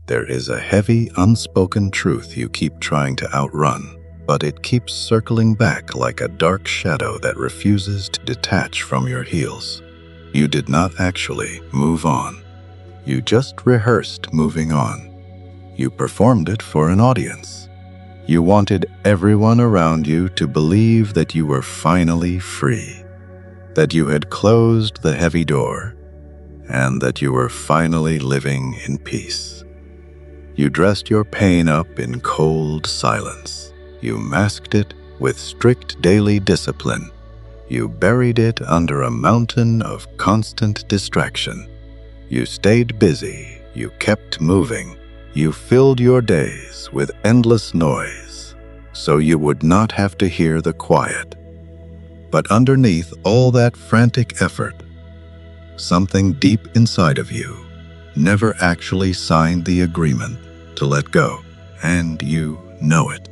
there is a heavy, unspoken truth you keep trying to outrun, but it keeps circling back like a dark shadow that refuses to detach from your heels. You did not actually move on. You just rehearsed moving on. You performed it for an audience. You wanted everyone around you to believe that you were finally free, that you had closed the heavy door, and that you were finally living in peace. You dressed your pain up in cold silence. You masked it with strict daily discipline. You buried it under a mountain of constant distraction. You stayed busy. You kept moving. You filled your days with endless noise, so you would not have to hear the quiet. But underneath all that frantic effort, something deep inside of you never actually signed the agreement to let go, and you know it.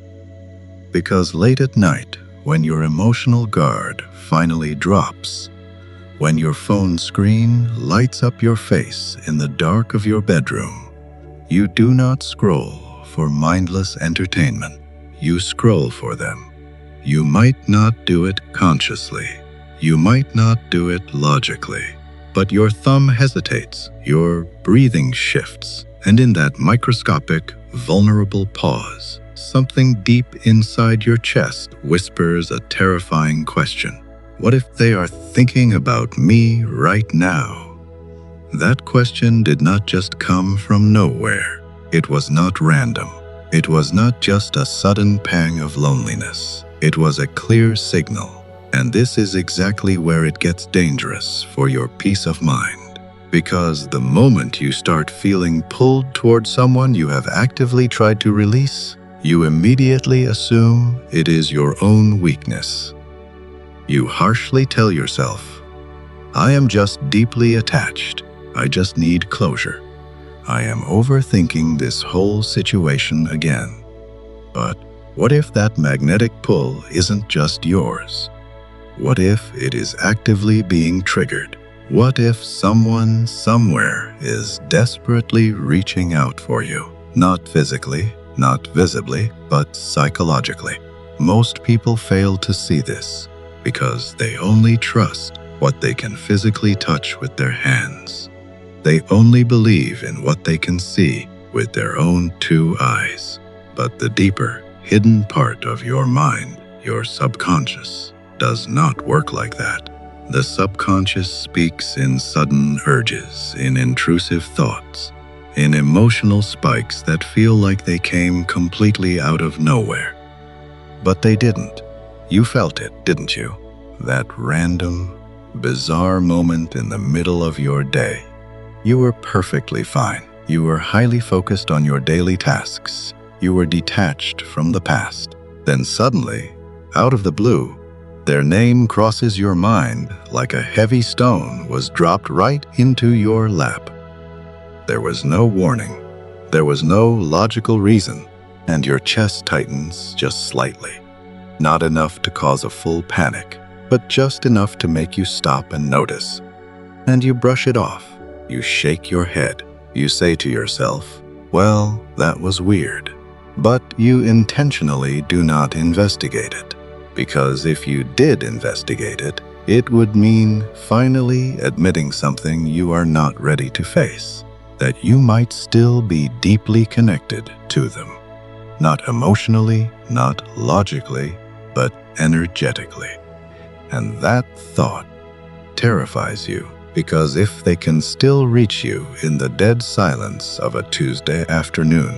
Because late at night, when your emotional guard finally drops, when your phone screen lights up your face in the dark of your bedroom, you do not scroll for mindless entertainment. You scroll for them. You might not do it consciously. You might not do it logically. But your thumb hesitates, your breathing shifts, and in that microscopic, vulnerable pause, something deep inside your chest whispers a terrifying question. What if they are thinking about me right now? That question did not just come from nowhere. It was not random. It was not just a sudden pang of loneliness. It was a clear signal. And this is exactly where it gets dangerous for your peace of mind. Because the moment you start feeling pulled toward someone you have actively tried to release, you immediately assume it is your own weakness. You harshly tell yourself, I am just deeply attached. I just need closure. I am overthinking this whole situation again. But what if that magnetic pull isn't just yours? What if it is actively being triggered? What if someone somewhere is desperately reaching out for you? Not physically, not visibly, but psychologically. Most people fail to see this because they only trust what they can physically touch with their hands. They only believe in what they can see with their own two eyes. But the deeper, hidden part of your mind, your subconscious, does not work like that. The subconscious speaks in sudden urges, in intrusive thoughts, in emotional spikes that feel like they came completely out of nowhere. But they didn't. You felt it, didn't you? That random, bizarre moment in the middle of your day. You were perfectly fine. You were highly focused on your daily tasks. You were detached from the past. Then suddenly, out of the blue, their name crosses your mind like a heavy stone was dropped right into your lap. There was no warning. There was no logical reason, and your chest tightens just slightly. Not enough to cause a full panic, but just enough to make you stop and notice. And you brush it off. You shake your head. You say to yourself, well, that was weird. But you intentionally do not investigate it. Because if you did investigate it, it would mean finally admitting something you are not ready to face. That you might still be deeply connected to them. Not emotionally, not logically, but energetically. And that thought terrifies you. Because if they can still reach you in the dead silence of a Tuesday afternoon,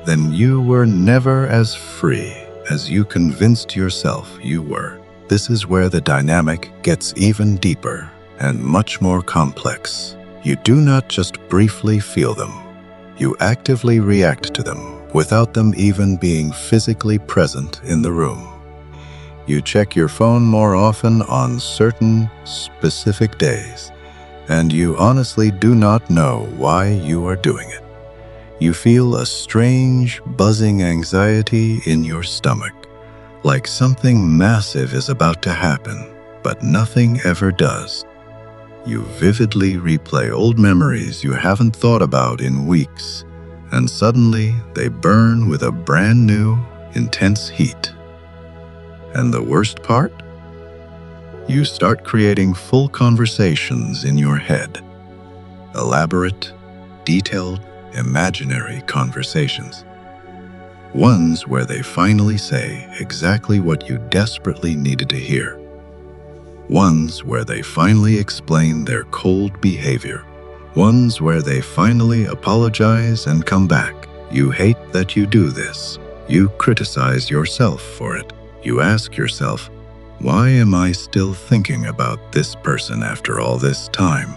then you were never as free as you convinced yourself you were. This is where the dynamic gets even deeper and much more complex. You do not just briefly feel them. You actively react to them without them even being physically present in the room. You check your phone more often on certain specific days, and you honestly do not know why you are doing it. You feel a strange, buzzing anxiety in your stomach, like something massive is about to happen, but nothing ever does. You vividly replay old memories you haven't thought about in weeks, and suddenly they burn with a brand new, intense heat. And the worst part? You start creating full conversations in your head. Elaborate, detailed, imaginary conversations. Ones where they finally say exactly what you desperately needed to hear. Ones where they finally explain their cold behavior. Ones where they finally apologize and come back. You hate that you do this. You criticize yourself for it. You ask yourself, why am I still thinking about this person after all this time?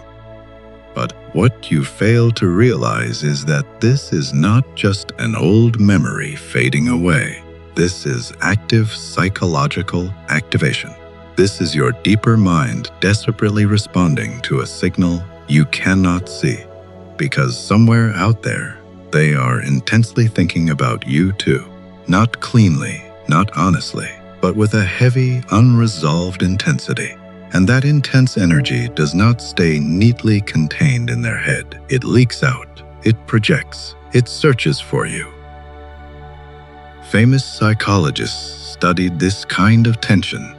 But what you fail to realize is that this is not just an old memory fading away. This is active psychological activation. This is your deeper mind desperately responding to a signal you cannot see. Because somewhere out there, they are intensely thinking about you too. Not cleanly, not honestly, but with a heavy, unresolved intensity. And that intense energy does not stay neatly contained in their head. It leaks out, it projects, it searches for you. Famous psychologists studied this kind of tension,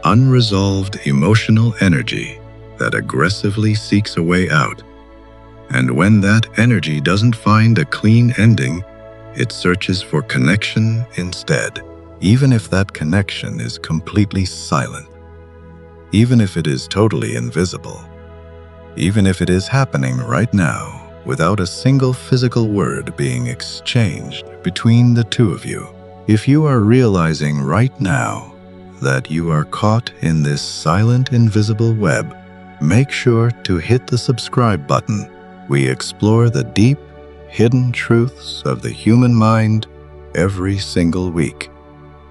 unresolved emotional energy that aggressively seeks a way out. And when that energy doesn't find a clean ending, it searches for connection instead, even if that connection is completely silent. Even if it is totally invisible, even if it is happening right now without a single physical word being exchanged between the two of you. If you are realizing right now that you are caught in this silent, invisible web, make sure to hit the subscribe button. We explore the deep, hidden truths of the human mind every single week.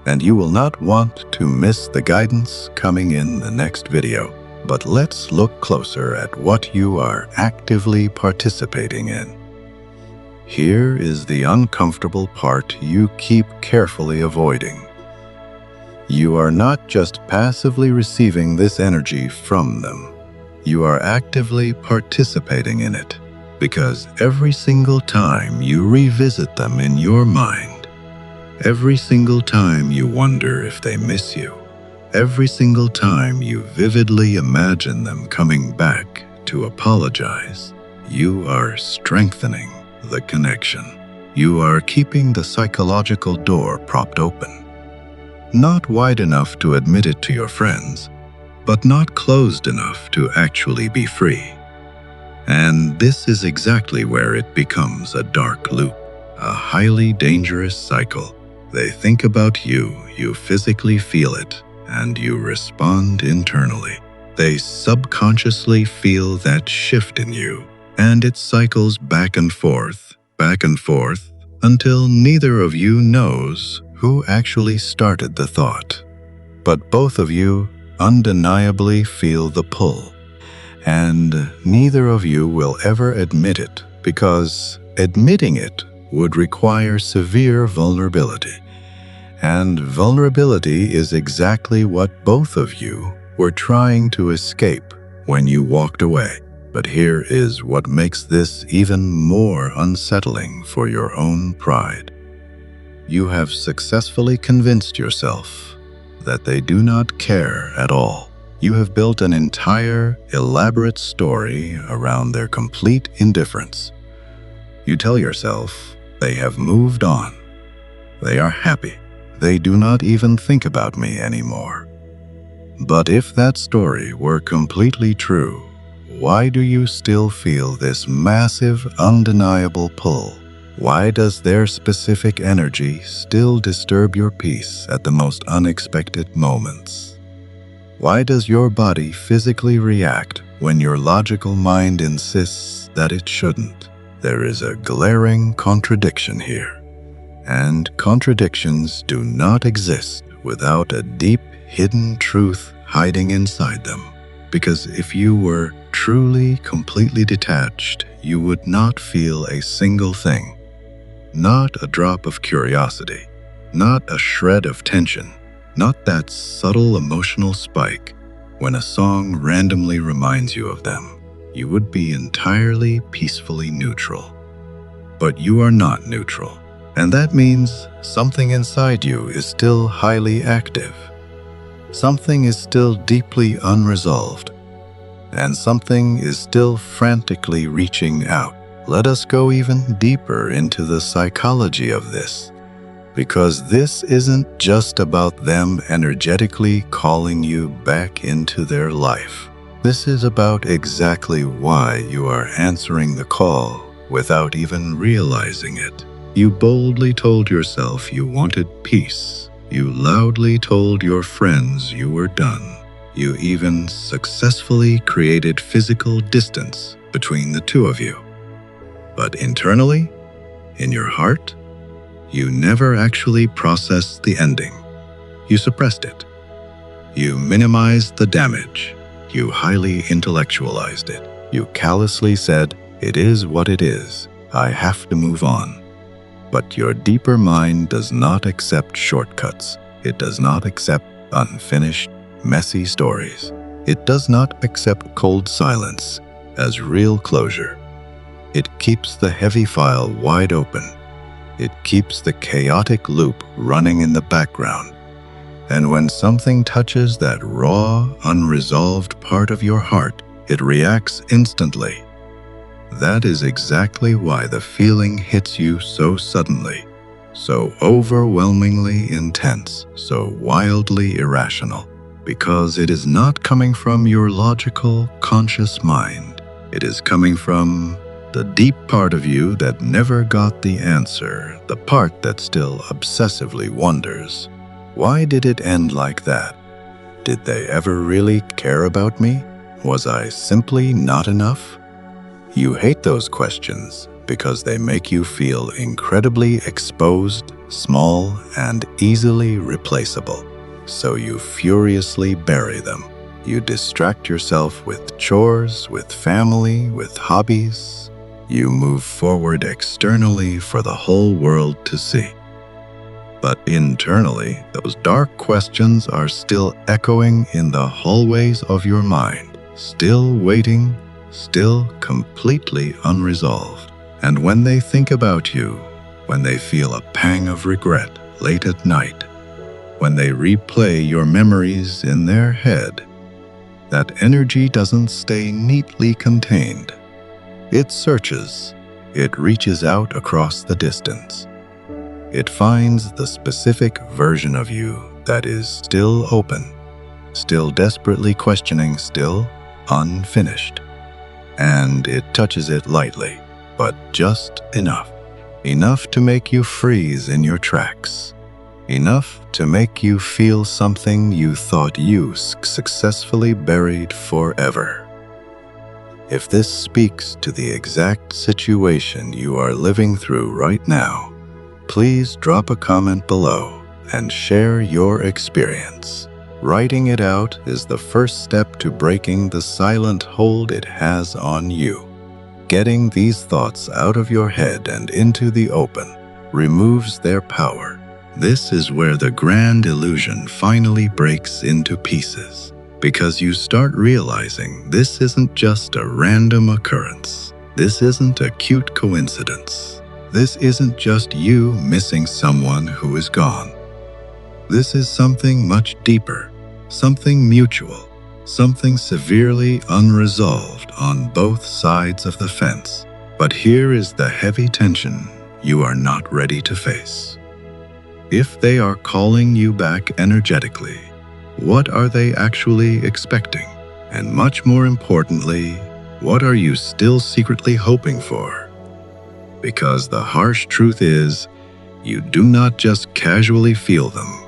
And you will not want to miss the guidance coming in the next video. But let's look closer at what you are actively participating in. Here is the uncomfortable part you keep carefully avoiding. You are not just passively receiving this energy from them. You are actively participating in it, because every single time you revisit them in your mind, every single time you wonder if they miss you, every single time you vividly imagine them coming back to apologize, you are strengthening the connection. You are keeping the psychological door propped open. Not wide enough to admit it to your friends, but not closed enough to actually be free. And this is exactly where it becomes a dark loop, a highly dangerous cycle. They think about you, you physically feel it, and you respond internally. They subconsciously feel that shift in you, and it cycles back and forth, until neither of you knows who actually started the thought. But both of you undeniably feel the pull, and neither of you will ever admit it, because admitting it would require severe vulnerability. And vulnerability is exactly what both of you were trying to escape when you walked away. But here is what makes this even more unsettling for your own pride. You have successfully convinced yourself that they do not care at all. You have built an entire, elaborate story around their complete indifference. You tell yourself they have moved on. They are happy. They do not even think about me anymore. But if that story were completely true, why do you still feel this massive, undeniable pull? Why does their specific energy still disturb your peace at the most unexpected moments? Why does your body physically react when your logical mind insists that it shouldn't? There is a glaring contradiction here. And contradictions do not exist without a deep, hidden truth hiding inside them. Because if you were truly, completely detached, you would not feel a single thing. Not a drop of curiosity, not a shred of tension, not that subtle emotional spike when a song randomly reminds you of them. You would be entirely peacefully neutral. but you are not neutral. And that means something inside you is still highly active. Something is still deeply unresolved. And something is still frantically reaching out. Let us go even deeper into the psychology of this, because this isn't just about them energetically calling you back into their life. This is about exactly why you are answering the call without even realizing it. You boldly told yourself you wanted peace. You loudly told your friends you were done. You even successfully created physical distance between the two of you. But internally, in your heart, you never actually processed the ending. You suppressed it. You minimized the damage. You highly intellectualized it. You callously said, "It is what it is. I have to move on." But your deeper mind does not accept shortcuts. It does not accept unfinished, messy stories. It does not accept cold silence as real closure. It keeps the heavy file wide open. It keeps the chaotic loop running in the background. And when something touches that raw, unresolved part of your heart, it reacts instantly. That is exactly why the feeling hits you so suddenly, so overwhelmingly intense, so wildly irrational, because it is not coming from your logical, conscious mind. It is coming from the deep part of you that never got the answer, the part that still obsessively wonders, why did it end like that? Did they ever really care about me? Was I simply not enough? You hate those questions because they make you feel incredibly exposed, small, and easily replaceable. So you furiously bury them. You distract yourself with chores, with family, with hobbies. You move forward externally for the whole world to see. But internally, those dark questions are still echoing in the hallways of your mind, still waiting, still completely unresolved. And when they think about you, when they feel a pang of regret late at night, when they replay your memories in their head, that energy doesn't stay neatly contained. It searches. It reaches out across the distance. It finds the specific version of you that is still open, still desperately questioning, still unfinished. And it touches it lightly, but just enough. Enough to make you freeze in your tracks. Enough to make you feel something you thought you successfully buried forever. If this speaks to the exact situation you are living through right now, please drop a comment below and share your experience. Writing it out is the first step to breaking the silent hold it has on you. Getting these thoughts out of your head and into the open removes their power. This is where the grand illusion finally breaks into pieces, because you start realizing this isn't just a random occurrence. This isn't a cute coincidence. This isn't just you missing someone who is gone. This is something much deeper, something mutual, something severely unresolved on both sides of the fence. But here is the heavy tension you are not ready to face. If they are calling you back energetically, what are they actually expecting? And much more importantly, what are you still secretly hoping for? Because the harsh truth is, you do not just casually feel them.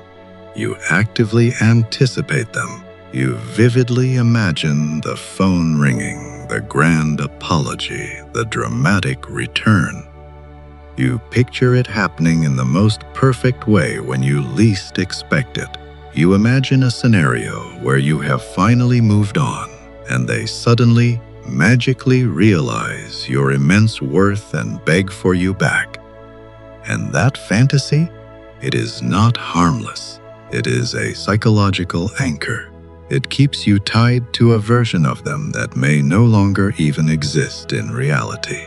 You actively anticipate them. You vividly imagine the phone ringing, the grand apology, the dramatic return. You picture it happening in the most perfect way when you least expect it. You imagine a scenario where you have finally moved on, and they suddenly, magically realize your immense worth and beg for you back. And that fantasy, it is not harmless. It is a psychological anchor. It keeps you tied to a version of them that may no longer even exist in reality.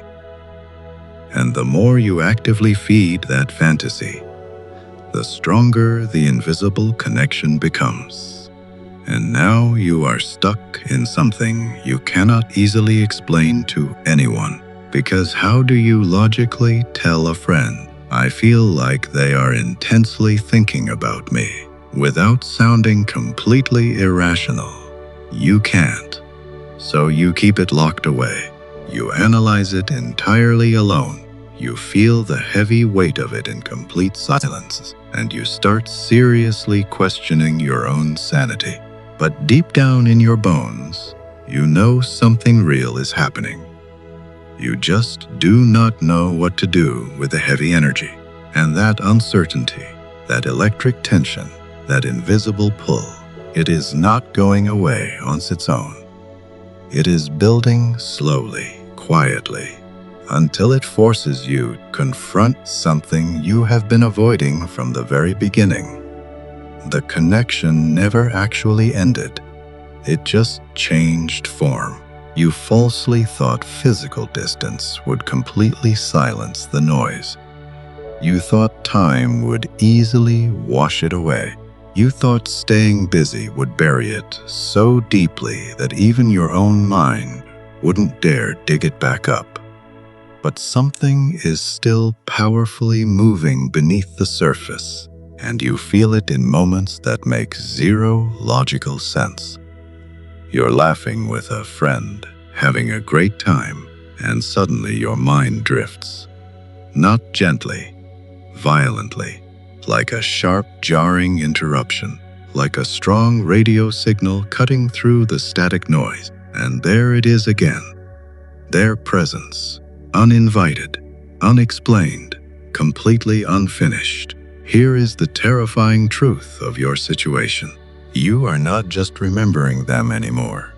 And the more you actively feed that fantasy, the stronger the invisible connection becomes. And now you are stuck in something you cannot easily explain to anyone. Because how do you logically tell a friend, "I feel like they are intensely thinking about me," without sounding completely irrational? You can't. So you keep it locked away. You analyze it entirely alone. You feel the heavy weight of it in complete silence, and you start seriously questioning your own sanity. But deep down in your bones, you know something real is happening. You just do not know what to do with the heavy energy. And that uncertainty, that electric tension, that invisible pull, it is not going away on its own. It is building slowly, quietly, until it forces you to confront something you have been avoiding from the very beginning. The connection never actually ended. It just changed form. You falsely thought physical distance would completely silence the noise. You thought time would easily wash it away. You thought staying busy would bury it so deeply that even your own mind wouldn't dare dig it back up. But something is still powerfully moving beneath the surface, and you feel it in moments that make zero logical sense. You're laughing with a friend, having a great time, and suddenly your mind drifts. Not gently, violently, like a sharp, jarring interruption, like a strong radio signal cutting through the static noise. And there it is again. Their presence, uninvited, unexplained, completely unfinished. Here is the terrifying truth of your situation. You are not just remembering them anymore.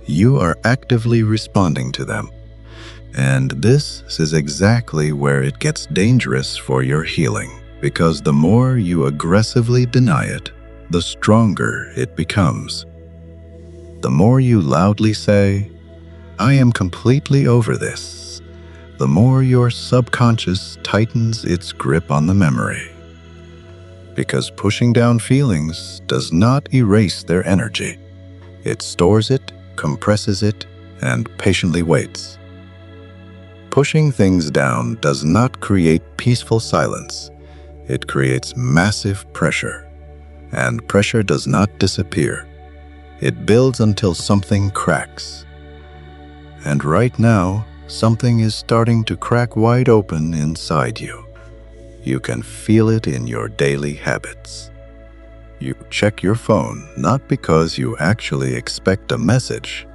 You are actively responding to them. And this is exactly where it gets dangerous for your healing, because the more you aggressively deny it, the stronger it becomes. The more you loudly say, "I am completely over this," the more your subconscious tightens its grip on the memory. Because pushing down feelings does not erase their energy. It stores it, compresses it, and patiently waits. Pushing things down does not create peaceful silence. It creates massive pressure. And pressure does not disappear. It builds until something cracks. And right now, something is starting to crack wide open inside you. You can feel it in your daily habits. You check your phone not because you actually expect a message,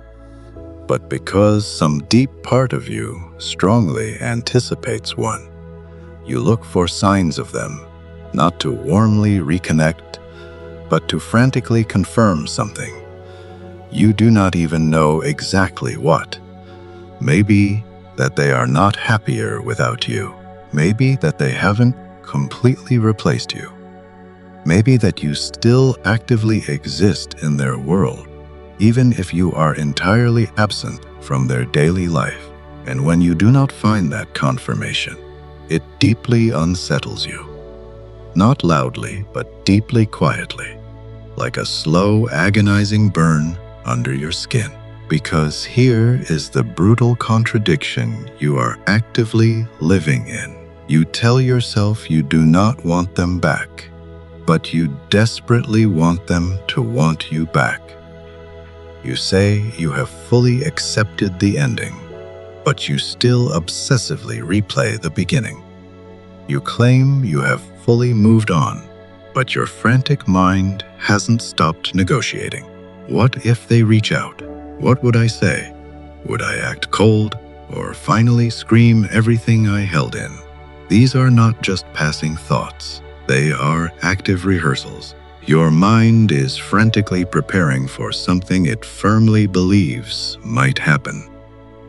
but because some deep part of you strongly anticipates one. You look for signs of them, not to warmly reconnect, but to frantically confirm something. You do not even know exactly what. Maybe that they are not happier without you. Maybe that they haven't completely replaced you. Maybe that you still actively exist in their world, even if you are entirely absent from their daily life. And when you do not find that confirmation, it deeply unsettles you. Not loudly, but deeply quietly, like a slow, agonizing burn under your skin. Because here is the brutal contradiction you are actively living in. You tell yourself you do not want them back, but you desperately want them to want you back. You say you have fully accepted the ending, but you still obsessively replay the beginning. You claim you have fully moved on, but your frantic mind hasn't stopped negotiating. What if they reach out? What would I say? Would I act cold, or finally scream everything I held in? These are not just passing thoughts. They are active rehearsals. Your mind is frantically preparing for something it firmly believes might happen.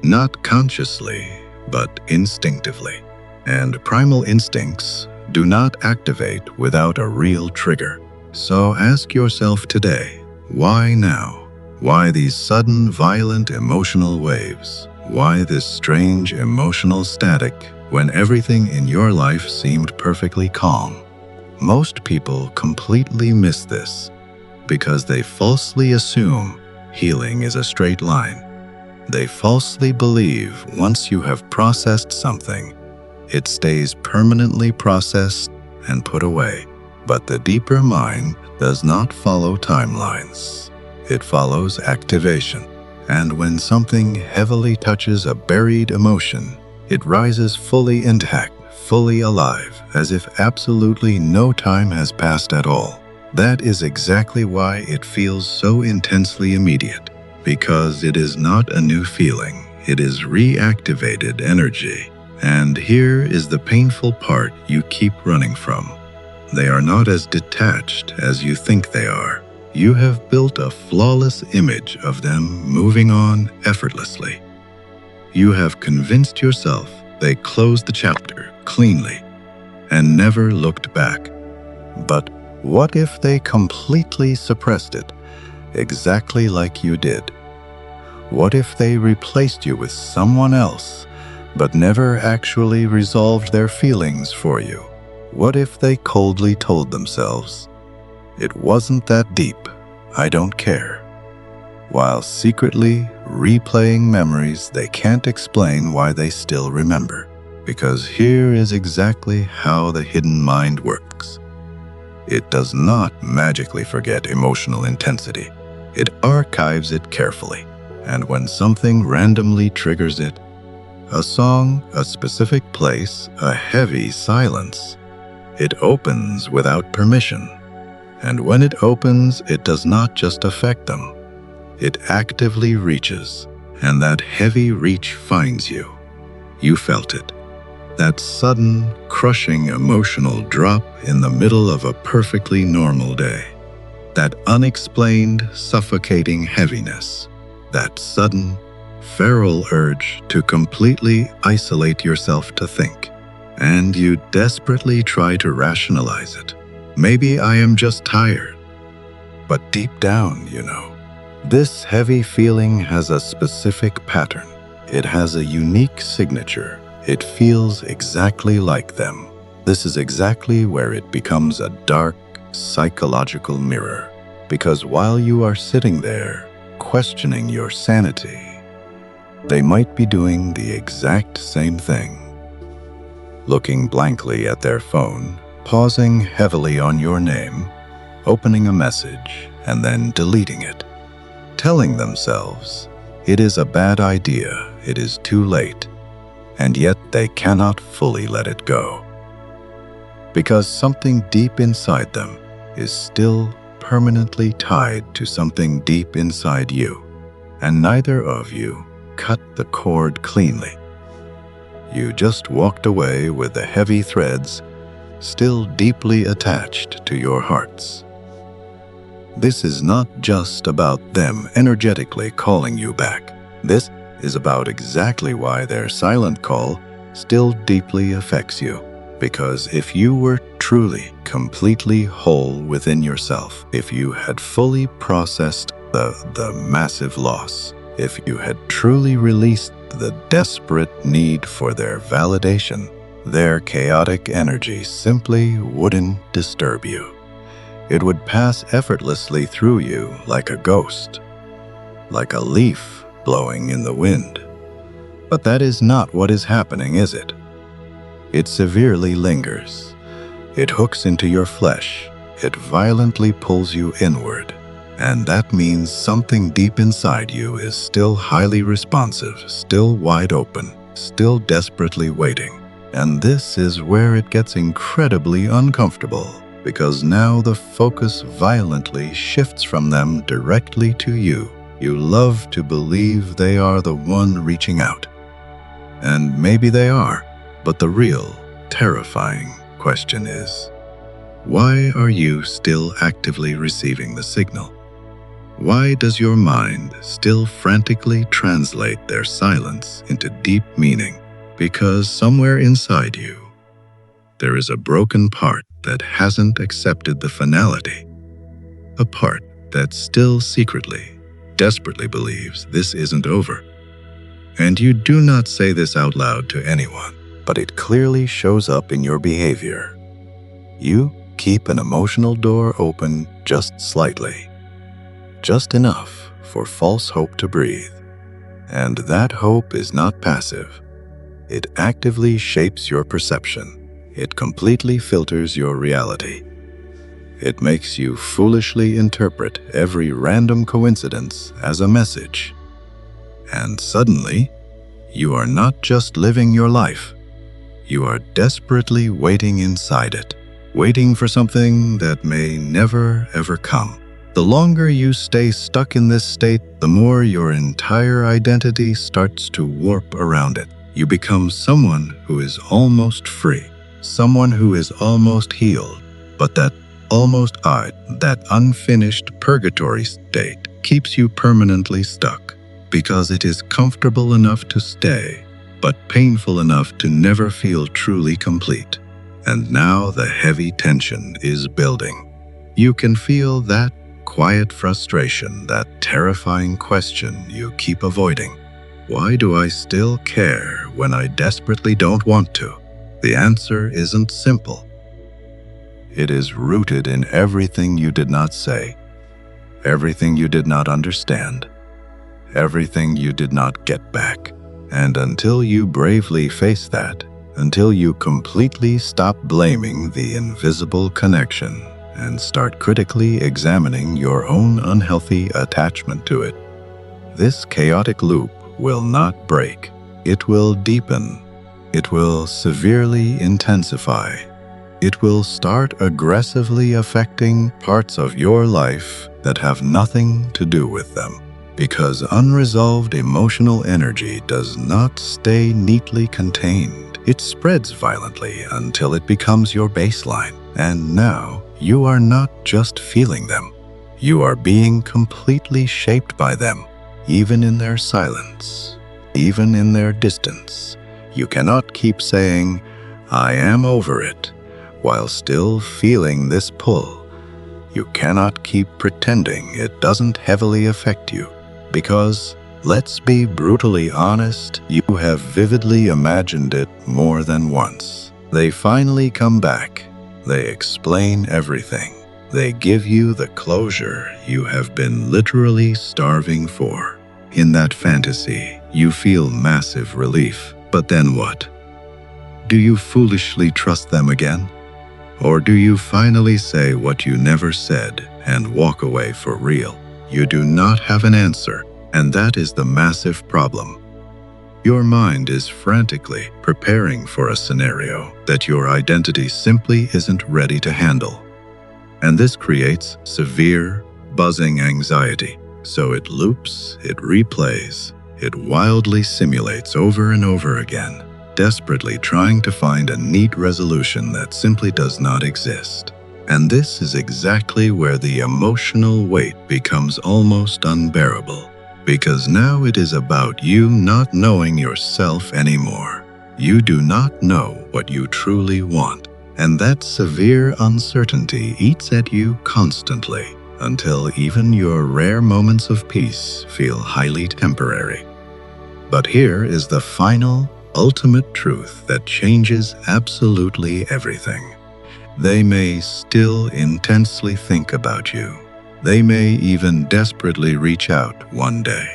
Not consciously, but instinctively. And primal instincts do not activate without a real trigger. So ask yourself today, why now? Why these sudden, violent emotional waves? Why this strange emotional static when everything in your life seemed perfectly calm? Most people completely miss this because they falsely assume healing is a straight line. They falsely believe once you have processed something, it stays permanently processed and put away. But the deeper mind does not follow timelines. It follows activation. And when something heavily touches a buried emotion, it rises fully intact, fully alive, as if absolutely no time has passed at all. That is exactly why it feels so intensely immediate, because it is not a new feeling, it is reactivated energy. And here is the painful part you keep running from. They are not as detached as you think they are. You have built a flawless image of them moving on effortlessly. You have convinced yourself they closed the chapter cleanly and never looked back. But what if they completely suppressed it, exactly like you did? What if they replaced you with someone else, but never actually resolved their feelings for you? What if they coldly told themselves, "It wasn't that deep, I don't care," while secretly replaying memories they can't explain why they still remember? Because here is exactly how the hidden mind works. It does not magically forget emotional intensity. It archives it carefully. And when something randomly triggers it, a song, a specific place, a heavy silence, it opens without permission. And when it opens, it does not just affect them. It actively reaches, and that heavy reach finds you. You felt it. That sudden, crushing emotional drop in the middle of a perfectly normal day. That unexplained, suffocating heaviness. That sudden, feral urge to completely isolate yourself to think. And you desperately try to rationalize it. Maybe I am just tired. But deep down, this heavy feeling has a specific pattern. It has a unique signature. It feels exactly like them. This is exactly where it becomes a dark, psychological mirror. Because while you are sitting there, questioning your sanity, they might be doing the exact same thing. Looking blankly at their phone, pausing heavily on your name, opening a message, and then deleting it. Telling themselves, it is a bad idea, it is too late, and yet they cannot fully let it go. Because something deep inside them is still permanently tied to something deep inside you, and neither of you cut the cord cleanly. You just walked away with the heavy threads still deeply attached to your hearts. This is not just about them energetically calling you back. This is about exactly why their silent call still deeply affects you. Because if you were truly, completely whole within yourself, if you had fully processed the massive loss, if you had truly released the desperate need for their validation, their chaotic energy simply wouldn't disturb you. It would pass effortlessly through you like a ghost, like a leaf blowing in the wind. But that is not what is happening, is it? It severely lingers. It hooks into your flesh. It violently pulls you inward. And that means something deep inside you is still highly responsive, still wide open, still desperately waiting. And this is where it gets incredibly uncomfortable, because now the focus violently shifts from them directly to you. You love to believe they are the one reaching out. And maybe they are, but the real, terrifying question is, why are you still actively receiving the signal? Why does your mind still frantically translate their silence into deep meaning? Because somewhere inside you, there is a broken part that hasn't accepted the finality. A part that still secretly, desperately believes this isn't over. And you do not say this out loud to anyone, but it clearly shows up in your behavior. You keep an emotional door open just slightly, just enough for false hope to breathe. And that hope is not passive. It actively shapes your perception. It completely filters your reality. It makes you foolishly interpret every random coincidence as a message. And suddenly, you are not just living your life. You are desperately waiting inside it, waiting for something that may never ever come. The longer you stay stuck in this state, the more your entire identity starts to warp around it. You become someone who is almost free, someone who is almost healed, but that unfinished purgatory state keeps you permanently stuck, because it is comfortable enough to stay, but painful enough to never feel truly complete. And now the heavy tension is building. You can feel that quiet frustration, that terrifying question you keep avoiding. Why do I still care when I desperately don't want to? The answer isn't simple. It is rooted in everything you did not say, everything you did not understand, everything you did not get back. And until you bravely face that, until you completely stop blaming the invisible connection and start critically examining your own unhealthy attachment to it, this chaotic loop will not break. It will deepen. It will severely intensify. It will start aggressively affecting parts of your life that have nothing to do with them. Because unresolved emotional energy does not stay neatly contained. It spreads violently until it becomes your baseline. And now, you are not just feeling them. You are being completely shaped by them, even in their silence, even in their distance. You cannot keep saying, "I am over it," while still feeling this pull. You cannot keep pretending it doesn't heavily affect you. Because, let's be brutally honest, you have vividly imagined it more than once. They finally come back. They explain everything. They give you the closure you have been literally starving for. In that fantasy, you feel massive relief. But then what? Do you foolishly trust them again? Or do you finally say what you never said and walk away for real? You do not have an answer, and that is the massive problem. Your mind is frantically preparing for a scenario that your identity simply isn't ready to handle. And this creates severe, buzzing anxiety. So it loops, it replays, it wildly simulates over and over again, desperately trying to find a neat resolution that simply does not exist. And this is exactly where the emotional weight becomes almost unbearable, because now it is about you not knowing yourself anymore. You do not know what you truly want, and that severe uncertainty eats at you constantly until even your rare moments of peace feel highly temporary. But here is the final, ultimate truth that changes absolutely everything. They may still intensely think about you. They may even desperately reach out one day.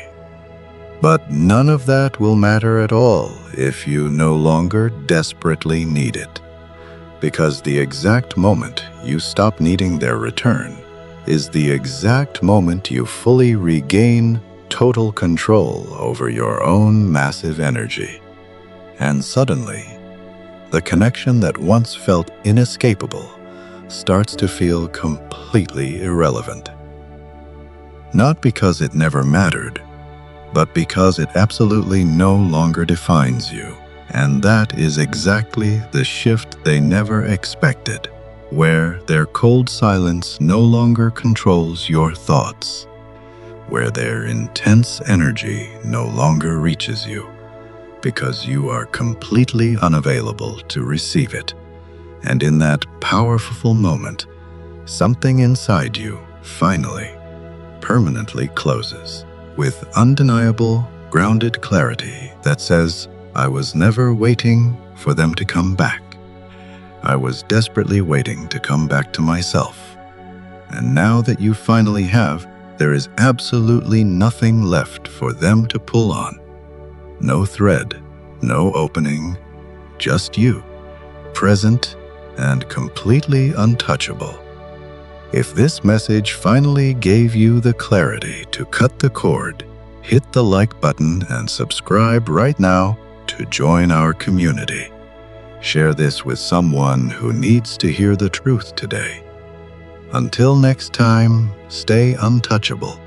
But none of that will matter at all if you no longer desperately need it. Because the exact moment you stop needing their return is the exact moment you fully regain total control over your own massive energy. And suddenly, the connection that once felt inescapable starts to feel completely irrelevant. Not because it never mattered, but because it absolutely no longer defines you. And that is exactly the shift they never expected, where their cold silence no longer controls your thoughts, where their intense energy no longer reaches you, because you are completely unavailable to receive it. And in that powerful moment, something inside you finally, permanently closes with undeniable, Grounded clarity that says, I was never waiting for them to come back. I was desperately waiting to come back to myself. And now that you finally have, there is absolutely nothing left for them to pull on. No thread, no opening, just you, present and completely untouchable. If this message finally gave you the clarity to cut the cord, hit the like button and subscribe right now to join our community. Share this with someone who needs to hear the truth today. Until next time, stay untouchable.